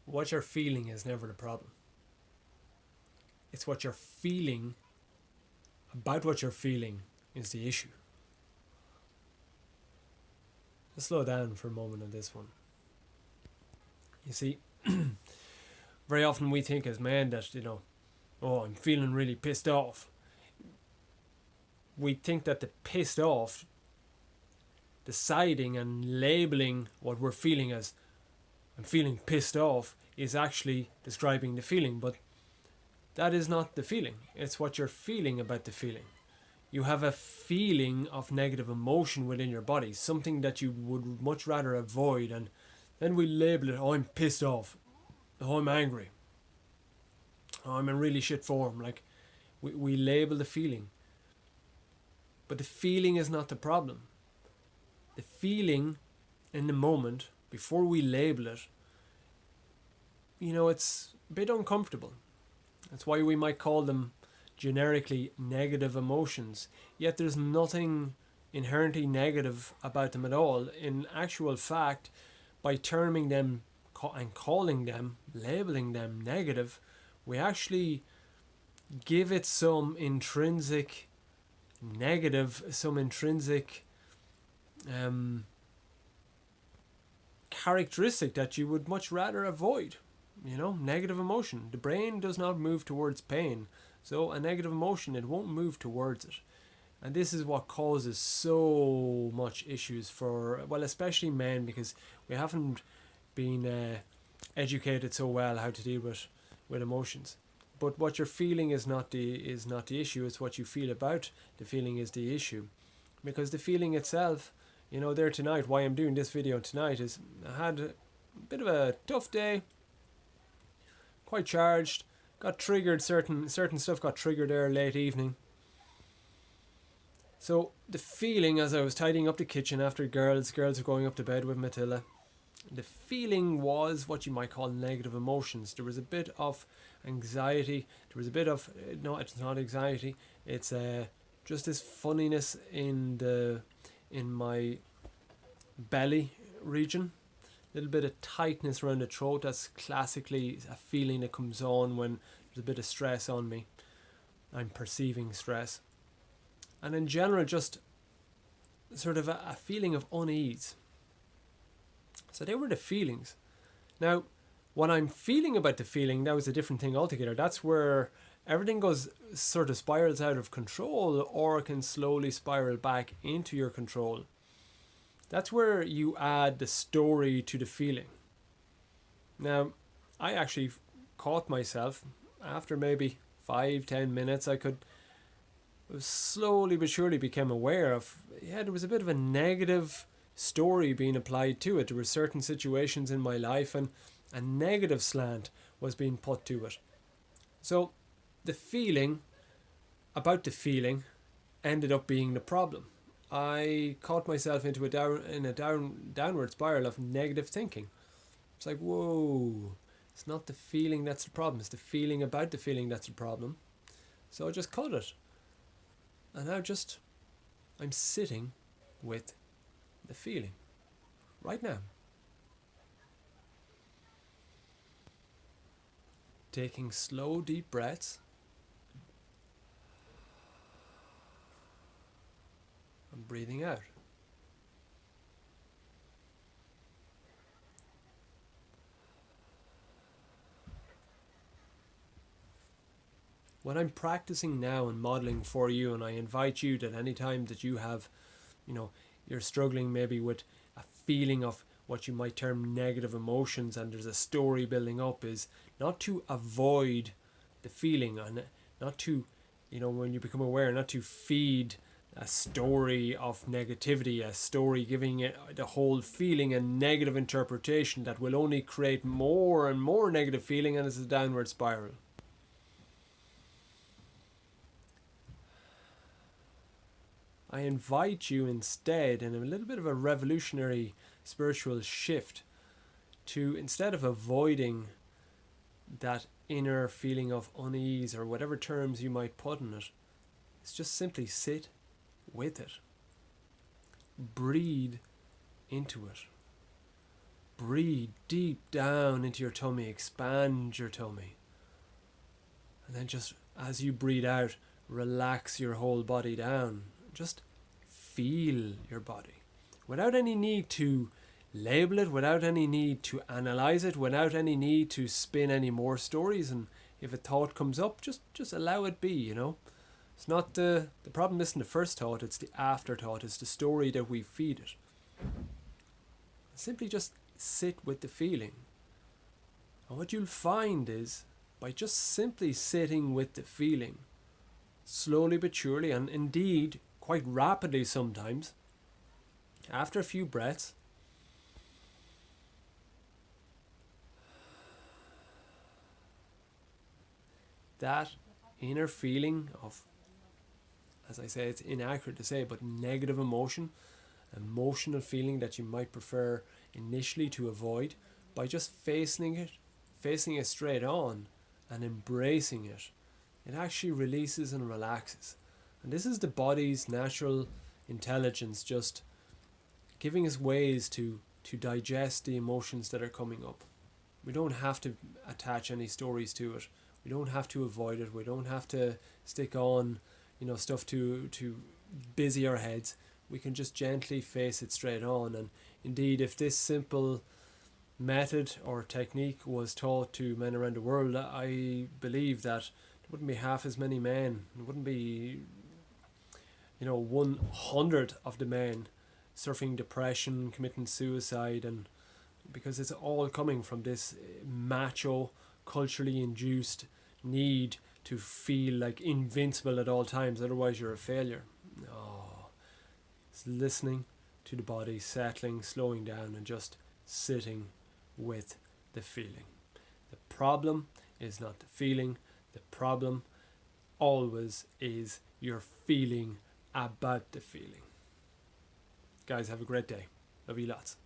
What you're feeling is never the problem. It's what you're feeling about what you're feeling is the issue. Let's slow down for a moment on this one. You see, very often we think as men that, oh, I'm feeling really pissed off. We think that the pissed off, deciding and labeling what we're feeling as I'm feeling pissed off, is actually describing the feeling, but that is not the feeling. It's what you're feeling about the feeling. You have a feeling of negative emotion within your body, something that you would much rather avoid, and then we label it, oh, I'm pissed off, oh, I'm angry, oh, I'm in really shit form. Like, we label the feeling. But the feeling is not the problem. The feeling in the moment, before we label it, it's a bit uncomfortable. That's why we might call them generically negative emotions. Yet there's nothing inherently negative about them at all. In actual fact, by terming them and calling them, labeling them negative, we actually give it some intrinsic negative, some intrinsic characteristic that you would much rather avoid. Negative emotion. The brain does not move towards pain. So a negative emotion, it won't move towards it. And this is what causes so much issues for, well, especially men, because we haven't been educated so well how to deal with emotions. But what you're feeling is not the issue. It's what you feel about the feeling is the issue. Because the feeling itself, there tonight, why I'm doing this video tonight is I had a bit of a tough day, quite charged, got triggered, certain stuff got triggered there late evening. So the feeling as I was tidying up the kitchen after girls were going up to bed with Matilda, the feeling was what you might call negative emotions. There was a bit of anxiety, there was a bit of, no, it's not anxiety, it's just this funniness in my belly region, a little bit of tightness around the throat. That's classically a feeling that comes on when there's a bit of stress on me. I'm perceiving stress. And in general, just sort of a feeling of unease. So they were the feelings. Now, what I'm feeling about the feeling, that was a different thing altogether. That's where everything goes, sort of spirals out of control, or can slowly spiral back into your control. That's where you add the story to the feeling. Now, I actually caught myself after maybe 5-10 minutes. I could slowly but surely became aware of, there was a bit of a negative story being applied to it. There were certain situations in my life and a negative slant was being put to it. So the feeling about the feeling ended up being the problem. I caught myself into a downward spiral of negative thinking. It's like, whoa, it's not the feeling that's the problem, it's the feeling about the feeling that's the problem. So I just cut it. And now I'm sitting with the feeling right now. Taking slow, deep breaths and breathing out. What I'm practicing now and modeling for you, and I invite you that any time that you have, you're struggling maybe with a feeling of what you might term negative emotions and there's a story building up, is not to avoid the feeling and not to, when you become aware, not to feed a story of negativity, a story giving it the whole feeling a negative interpretation that will only create more and more negative feeling, and it's a downward spiral. I invite you instead, in a little bit of a revolutionary spiritual shift, to, instead of avoiding that inner feeling of unease or whatever terms you might put on it, is just simply sit with it. Breathe into it. breathe deep down into your tummy, expand your tummy. And then just as you breathe out, relax your whole body down. Just feel your body without any need to label it, without any need to analyze it, without any need to spin any more stories. And if a thought comes up, just allow it be, you know. It's not the problem isn't the first thought, it's the afterthought, it's the story that we feed it. Simply just sit with the feeling. And what you'll find is, by just simply sitting with the feeling, slowly but surely, and indeed quite rapidly sometimes, after a few breaths, that inner feeling of, as I say, it's inaccurate to say, but negative emotion, emotional feeling that you might prefer initially to avoid, by just facing it straight on and embracing it, it actually releases and relaxes. And this is the body's natural intelligence just giving us ways to digest the emotions that are coming up. We don't have to attach any stories to it. We don't have to avoid it. We don't have to stick on, stuff to busy our heads. We can just gently face it straight on. And indeed, if this simple method or technique was taught to men around the world, I believe that there wouldn't be half as many men. There wouldn't be, 100 of the men suffering depression, committing suicide, and because it's all coming from this macho, culturally induced need to feel like invincible at all times, otherwise you're a failure. No, it's listening to the body, settling, slowing down, and just sitting with the feeling. The problem is not the feeling. The problem always is your feeling about the feeling. Guys, have a great day. Love you lots.